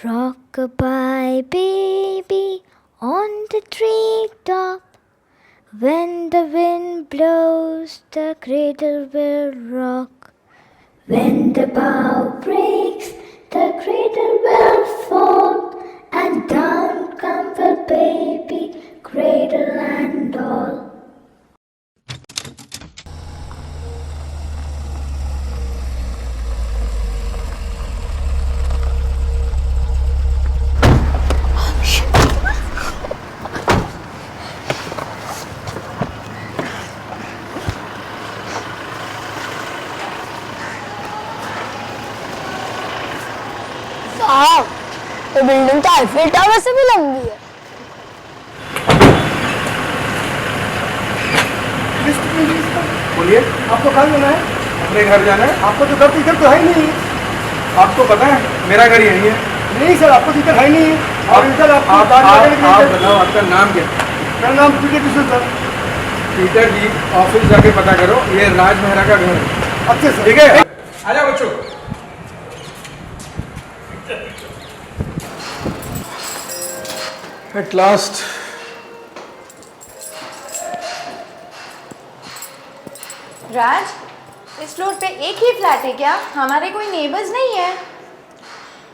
Rock-a-bye baby on the treetop. When the wind blows, the cradle will rock. When the bough breaks, the cradle will fall. And down comes the baby, cradle and all. साहब, ये building तो Eiffel tower से भी लंबी है। बोलिए, आपको कहाँ जाना है? अपने घर जाना है। आपको तो घर टीचर तो है ही नहीं। आपको पता है मेरा घर यही है। नहीं सर, आपको टीचर है ही नहीं। और सर आप बताओ, आपका नाम क्या? मेरा नाम पीटर किशोर सर। पीटर जी, ऑफिस जाके पता करो, ये राज मेहरा का घर है। अच्छा सर, ठीक है। आ जाओ बच्चों। At last. राज, इस फ्लोर पे एक ही फ्लैट है क्या? हमारे कोई नेबर्स नहीं है?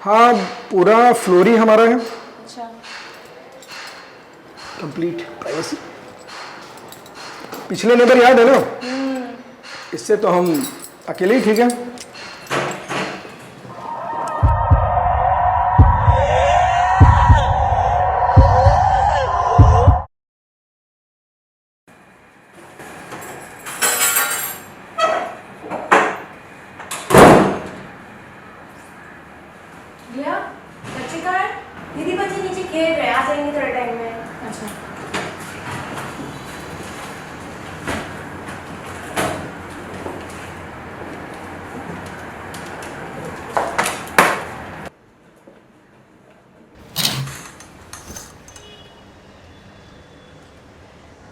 हाँ, पूरा फ्लोर ही हमारा है। अच्छा। Complete privacy. पिछले नेबर याद है ना? इससे तो हम अकेले ही ठीक है। बच्चे कहाँ हैं? दीदी बच्चे नीचे खेल रहे हैं, आ जाएंगे थोड़े टाइम में। अच्छा।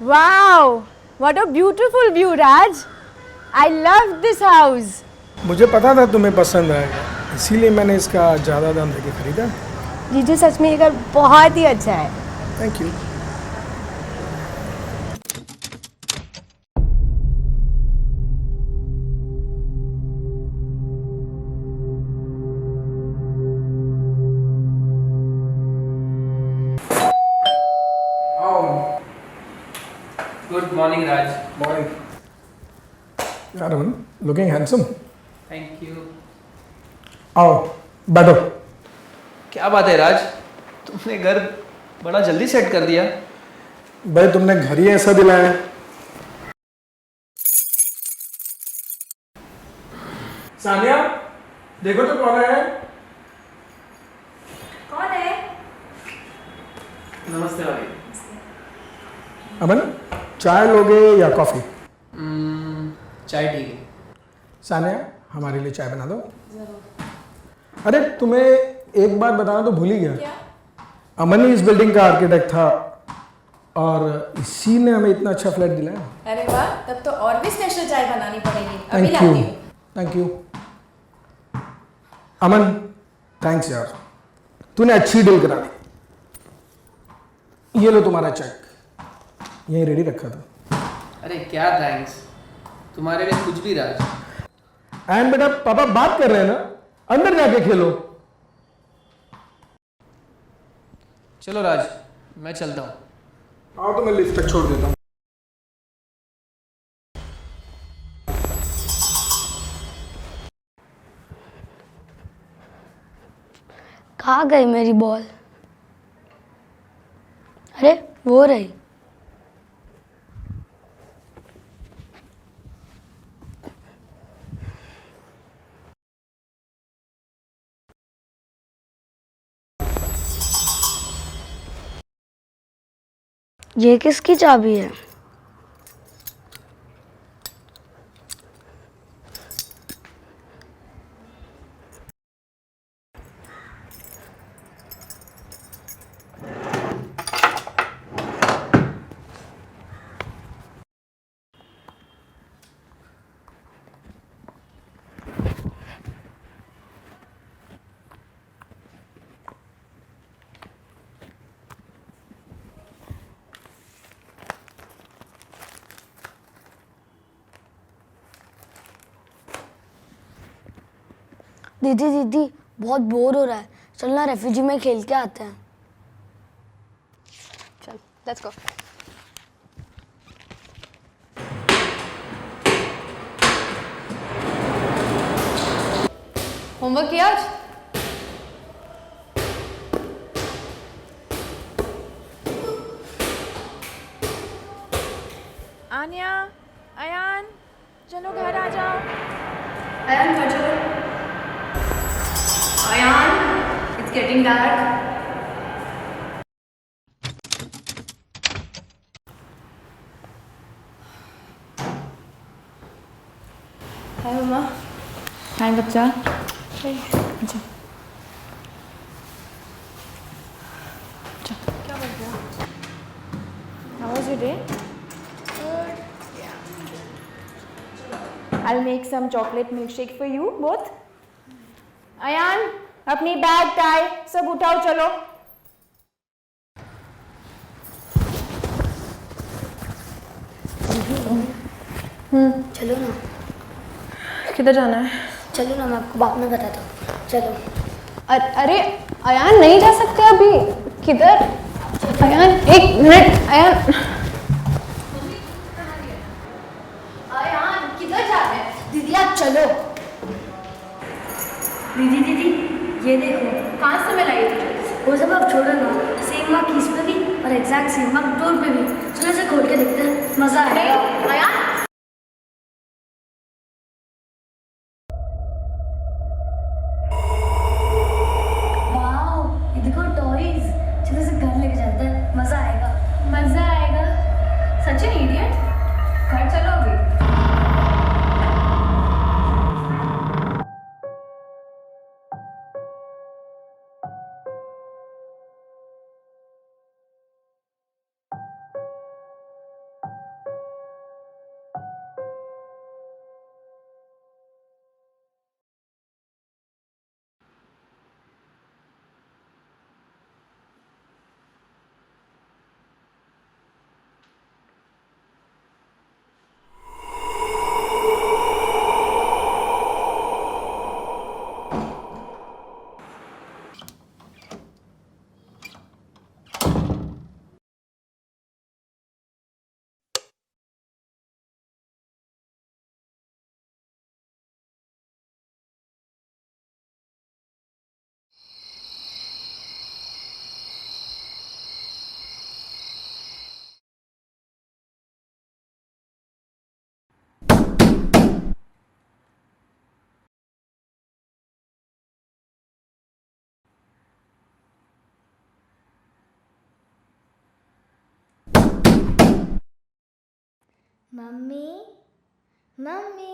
Wow! What a beautiful view, Raj. I love this house. मुझे पता था तुम्हें पसंद आएगा, इसीलिए मैंने इसका ज़्यादा दाम देके खरीदा। जीजू सच में ये घर बहुत ही अच्छा है। Thank you. Good morning, Raj. Morning. यार अमन, लुकिंग हैंडसम। Thank you. आओ बैठो। क्या बात है राज, तुमने घर बड़ा जल्दी सेट कर दिया। भाई तुमने घर ही ऐसा दिलाया है। सानिया, देखो तो कौन है? कौन है? नमस्ते भाई। अमन, चाय लोगे या कॉफी? चाय ठीक है। सानिया, हमारे लिए चाय बना दो। अरे तुम्हें एक बात बताना तो भूल ही गया। क्या? अमन ही इस बिल्डिंग का आर्किटेक्ट था और इसी ने हमें इतना अच्छा फ्लैट दिलाया। अरे वाह, तब तो और भी स्पेशल चाय बनानी पड़ेगी। अभी थैंक लाती यू, हूँ। Thank you. अमन, थैंक्स यार, तूने अच्छी डील करा दी। ये लो तुम्हारा चेक, यहीं रेडी रखा था। अरे क्या थैंक्स, तुम्हारे लिए कुछ भी राज। एंड बेटा, पापा बात कर रहे हैं ना, अंदर जाके खेलो। चलो राज, मैं चलता हूँ। आओ तो मैं लिफ्ट तक छोड़ देता हूँ। कहाँ गई मेरी बॉल? अरे वो रही। ये किसकी चाबी है? दीदी दीदी बहुत बोर हो रहा है, चलना रेफ्यूजी में खेल के आते हैं। चल, लेट्स गो। होमवर्क किया आज? आन्या, अयान, चलो घर आ जाओ। अयान घर चलो। Ayan, it's getting dark. हाय मम्मा। हाय बच्चा। अच्छा। क्या बोल रहे हो? How was your day? Good. Yeah. I'll make some chocolate milkshake for you both. Ayan, अपनी बैग टाई सब उठाओ चलो। चलो ना, किधर जाना है? चलो ना, मैं आपको बाद में बताता हूँ। चलो। अरे अयान नहीं जा सकते अभी। किधर? अयान एक मिनट। अयान किधर जा रहे हैं? दीदी आप चलो। दीदी दीदी, ये देखो, कहाँ से मैं लाई तुझे? वो सब आप छोड़ो ना, सेम मार्क इस पे भी और एग्जैक्ट सेम मार्क डोर पे भी। चलो इसे खोल के देखते हैं, मजा आएगा। अयान, वाओ, ये देखो टॉयज। चलो इसे घर लेके जाते हैं, मजा आएगा। मजा आएगा। सच में इडियट, घर चलोगे? Mummy, mummy.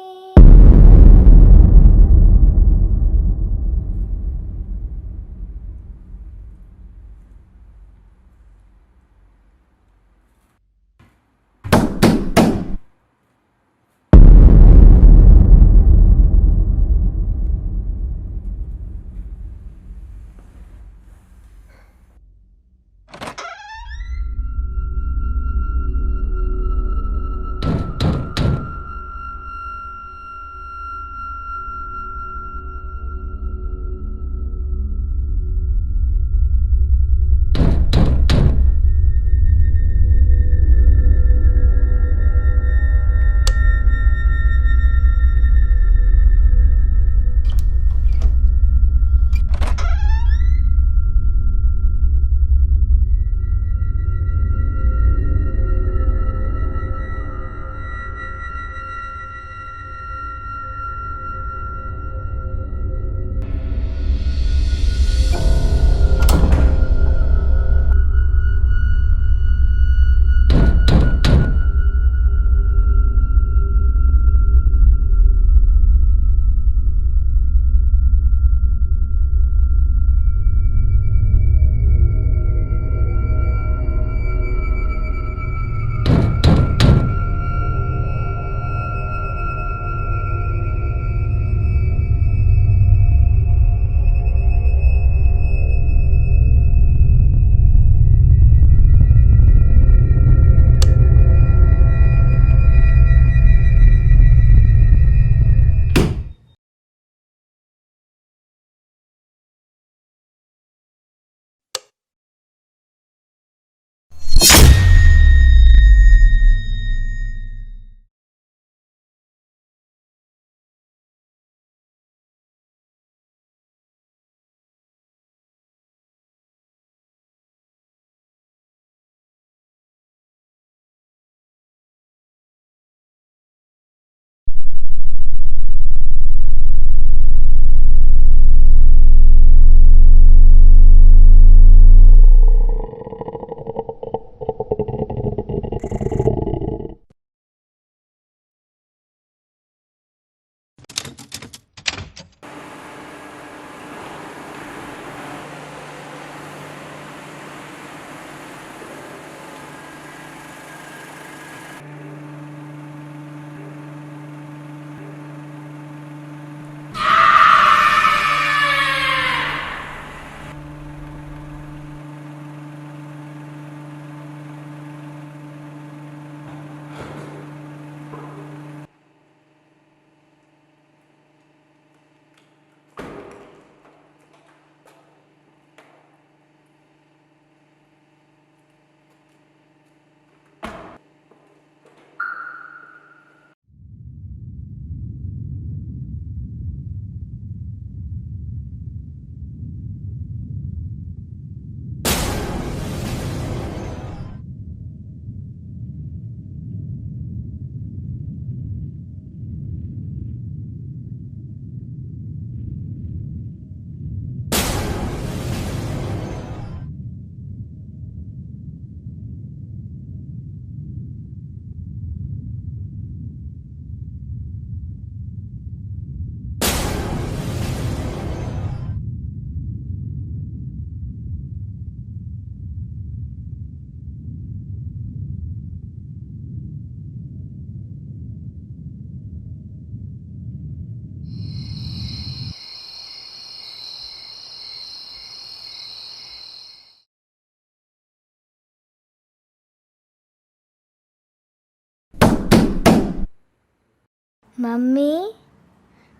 मम्मी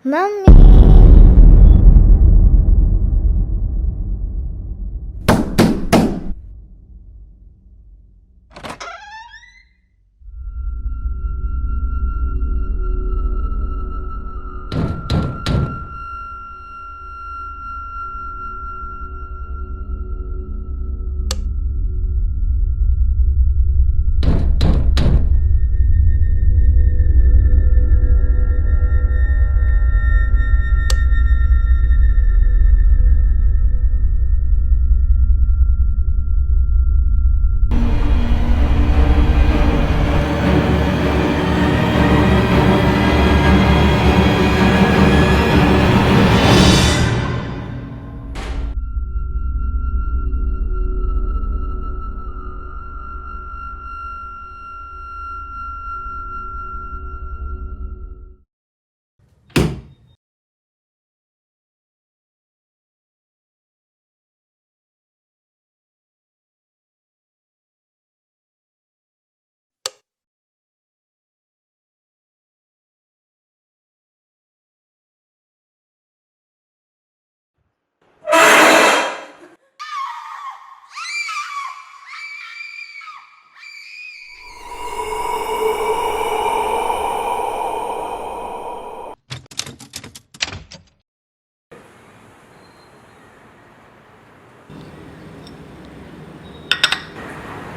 मम्मी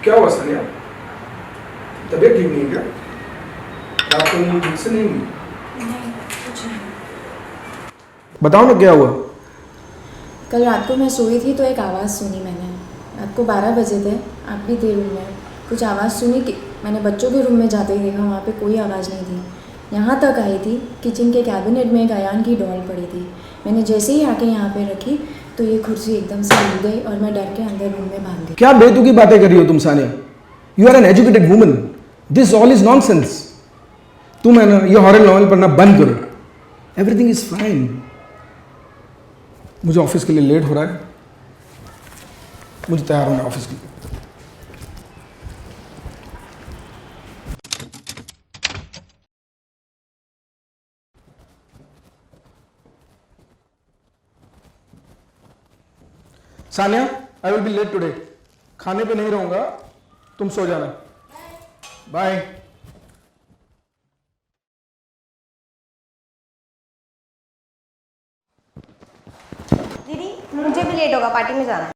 क्या हुआ सानिया? तबीयत ठीक नहीं है क्या? रात को नींद ठीक से नहीं हुई? नहीं, कुछ नहीं। बताओ ना क्या हुआ? कल रात को मैं सोई थी तो एक आवाज़ सुनी मैंने। रात को 12 बजे थे, आप भी थे रूम में। कुछ आवाज़ सुनी कि मैंने बच्चों के रूम में जाते ही देखा, वहाँ पे कोई आवाज़ नहीं थी। यहाँ तक आई थी किचन के कैबिनेट में एक अयान की डॉल पड़ी थी। मैंने जैसे ही आके यहाँ पे रखी तो ये कुर्सी एकदम से हिल गई और मैं डर के अंदर रूम में भाग गई। क्या बेतुकी बातें कर रही हो तुम Sania? You are an educated woman, this all is nonsense. तुम है ना ये हॉरर नॉवल पढ़ना बंद करो। Everything is fine. मुझे ऑफिस के लिए लेट हो रहा है, मुझे तैयार होना है ऑफिस के लिए। Sania, I will be late today. खाने पे नहीं रहूंगा, तुम सो जाना। बाय। दीदी मुझे भी लेट होगा, पार्टी में जाना है।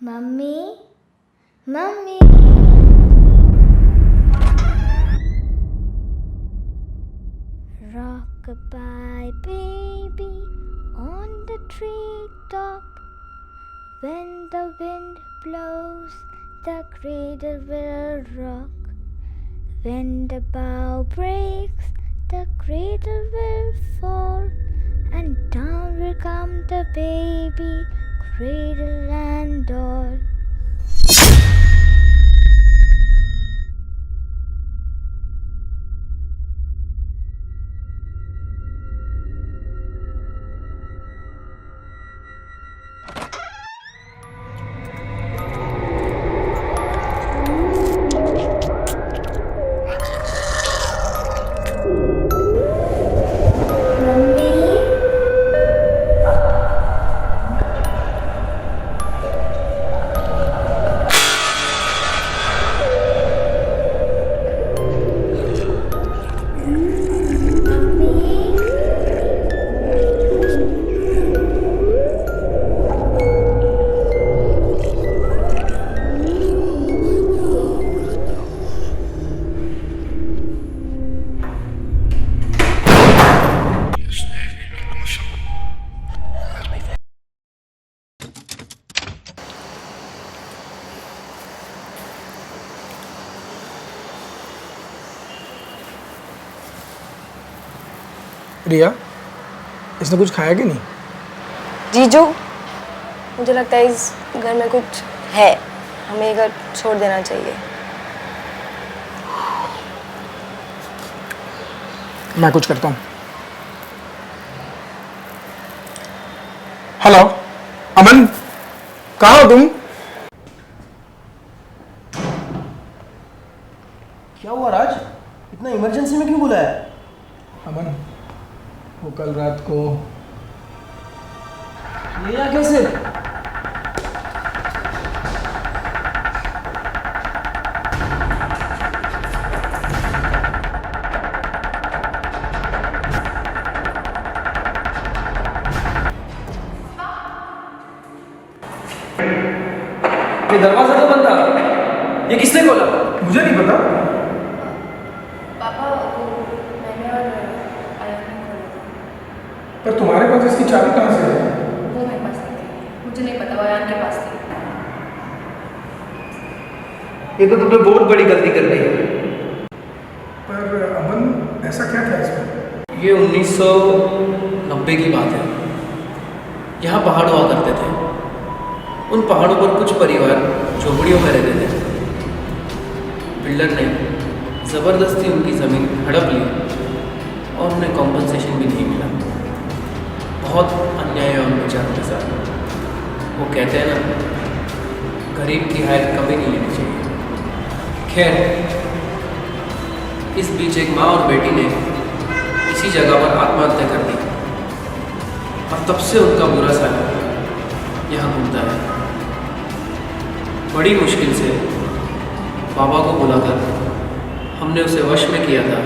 Mummy mummy Rock-a-bye baby on the treetop. When the wind blows, the cradle will rock. When the bough breaks, the cradle will fall, and down will come the baby, cradle and all. रिया, इसने कुछ खाया कि नहीं? जीजू, मुझे लगता है इस घर में कुछ है, हमें ये घर छोड़ देना चाहिए। मैं कुछ करता हूँ। हेलो अमन, कहाँ हो तुम? क्या हुआ राज? इतना इमरजेंसी में क्यों बुलाया? अमन, वो कल रात को ये या कैसे? ये दरवाजा तो बंद था, ये किसने खोला? मुझे नहीं पता। पापा मैंने और आयन ने खोला था। पर तुम्हारे पास इसकी चाबी कहाँ से है? वो मेरे पास नहीं थी, मुझे नहीं पता, वो आयन के पास थी। ये तो तुमने बहुत बड़ी गलती कर दी। पर अमन, ऐसा क्या था इसमें? ये 1990 की बात है। यहाँ पहाड़ हुआ करते थे। उन पहाड़ों पर कुछ परिवार झोपड़ियों में रहते थे। बिल्डर ने ज़बरदस्ती उनकी ज़मीन हड़प ली और उन्हें कॉम्पनसेशन भी नहीं मिला। बहुत अन्याय और विचारों के साथ। वो कहते हैं ना, गरीब की हालत कभी नहीं लेनी चाहिए। खैर, इस बीच एक माँ और बेटी ने इसी जगह पर आत्महत्या कर दी और तब से उनका बुरा सा यहाँ घूमता है। बड़ी मुश्किल से बाबा को बुलाकर हमने उसे वश में किया था,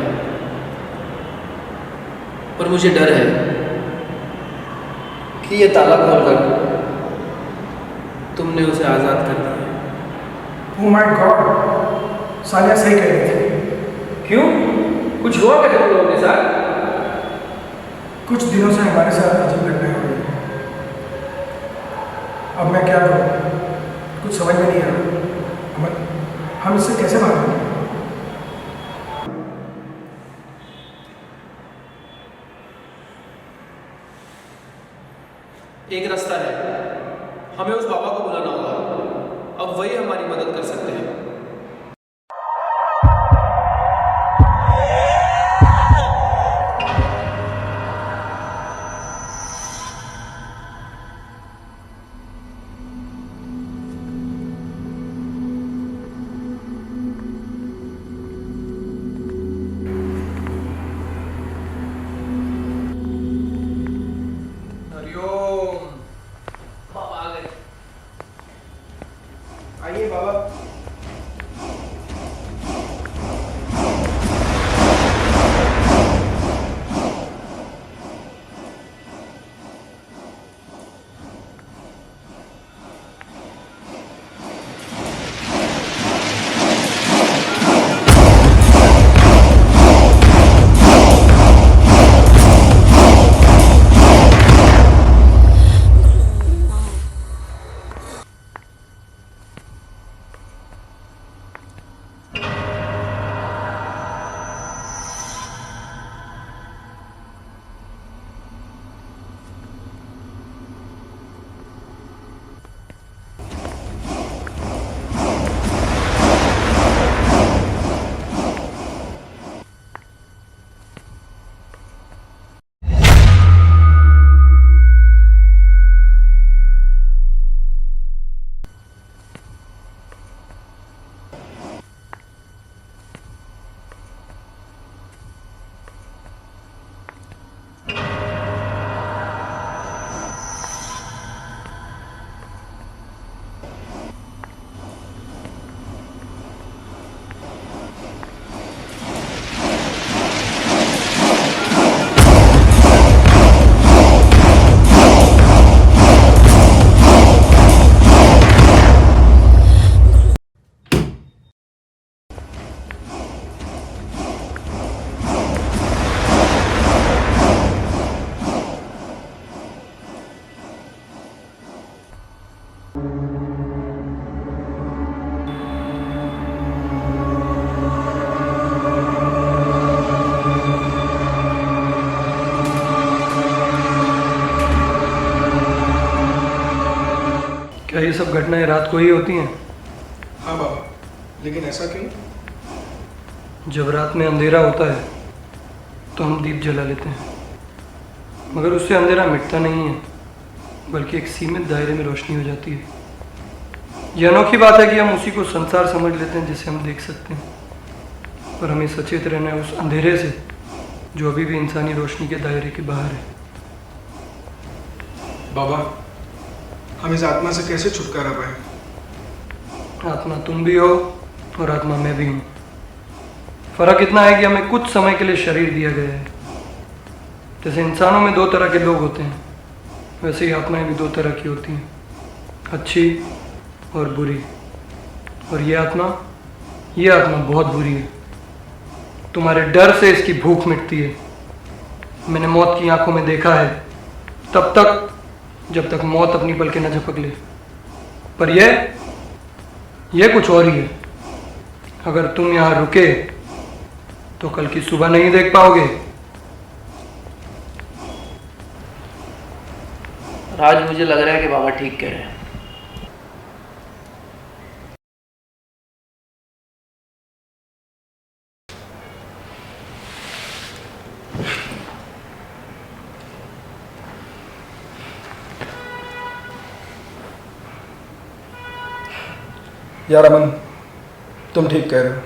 पर मुझे डर है कि ये ताला खोलकर तुमने उसे आज़ाद कर दिया। ओह माय गॉड, सालिया सही कह रही थी। क्यों? कुछ हुआ क्या तुम लोगों के साथ? कुछ दिनों से हमारे साथ अजीब घटनाएं हो रही हैं। अब मैं क्या करूँ, कुछ समझ में नहीं आ रहा। अमन, हम इससे कैसे भागें? एक रास्ता है, हमें उस बाबा को बुलाना होगा। अब वही हमारी मदद कर सकते हैं। आइए बाबा। क्या ये सब घटनाएं रात को ही होती हैं? हाँ बाबा, लेकिन ऐसा क्यों? जब रात में अंधेरा होता है तो हम दीप जला लेते हैं, मगर उससे अंधेरा मिटता नहीं है, बल्कि एक सीमित दायरे में रोशनी हो जाती है। यह अनोखी बात है कि हम उसी को संसार समझ लेते हैं जिसे हम देख सकते हैं, पर हमें सचेत रहना है उस अंधेरे से जो अभी भी इंसानी रोशनी के दायरे के बाहर है। बाबा, हम इस आत्मा से कैसे छुटकारा पाए? आत्मा तुम भी हो और आत्मा मैं भी हूँ। फर्क इतना है कि हमें कुछ समय के लिए शरीर दिया गया है। जैसे इंसानों में 2 तरह के लोग होते हैं, वैसे ही आत्माएं भी 2 तरह की होती हैं, अच्छी और बुरी। और ये आत्मा बहुत बुरी है। तुम्हारे डर से इसकी भूख मिटती है। मैंने मौत की आंखों में देखा है, तब तक जब तक मौत अपनी पलकें न झपक ले। पर यह कुछ और ही है। अगर तुम यहाँ रुके तो कल की सुबह नहीं देख पाओगे। राज, मुझे लग रहा है कि बाबा ठीक कह रहे हैं। यार अमन, तुम ठीक कह रहे हो।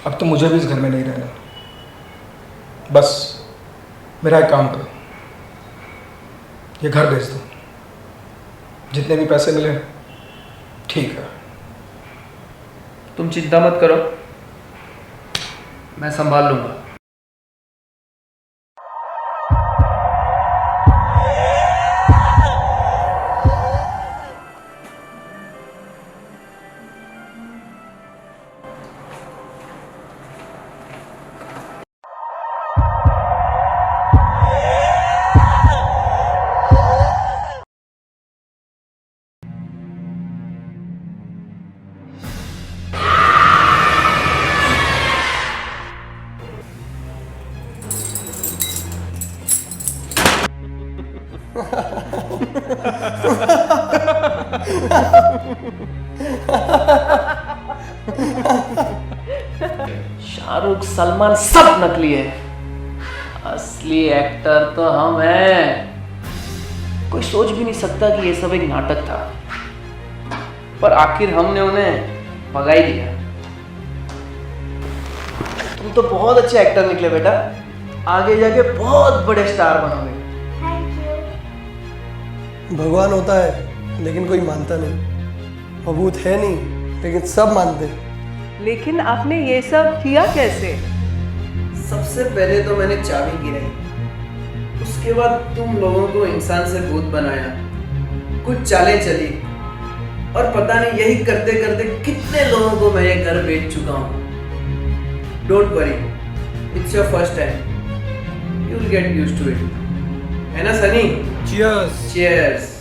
अब तो मुझे भी इस घर में नहीं रहना। बस मेरा एक काम करो, ये घर बेच दो। जितने भी पैसे मिले ठीक है। तुम चिंता मत करो, मैं संभाल लूंगा। शाहरुख, सलमान सब नकली है। असली एक्टर तो हम हैं। कोई सोच भी नहीं सकता कि ये सब एक नाटक था, पर आखिर हमने उन्हें भगा ही दिया। तुम तो बहुत अच्छे एक्टर निकले बेटा, आगे जाके बहुत बड़े स्टार बनोगे। भगवान होता है लेकिन कोई मानता नहीं, भभूत है नहीं लेकिन सब मानते। लेकिन आपने ये सब किया कैसे? सबसे पहले तो मैंने चाबी गिराई, उसके बाद तुम लोगों को इंसान से भूत बनाया, कुछ चालें चली, और पता नहीं यही करते करते कितने लोगों को मैं ये घर बेच चुका हूँ। Don't worry, it's your first time, you will get used to it, है ना सनी? चीयर्स। चीयर्स।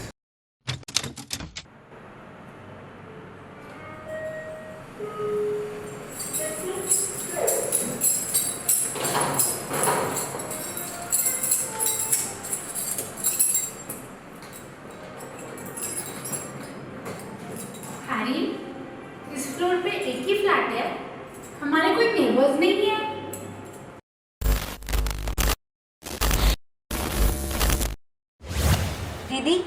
हैरी, इस फ्लोर पे एक ही फ्लैट है, हमारे कोई नेबर्स नहीं है। दीदी,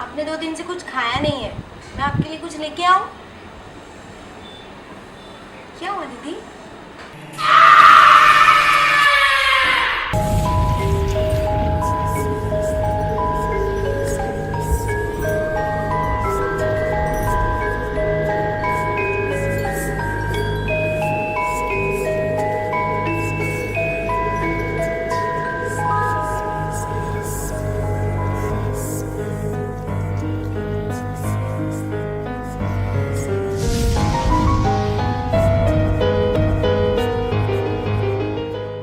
आपने 2 दिन से कुछ खाया नहीं है, मैं आपके लिए कुछ लेके आऊं? क्या हुआ दीदी?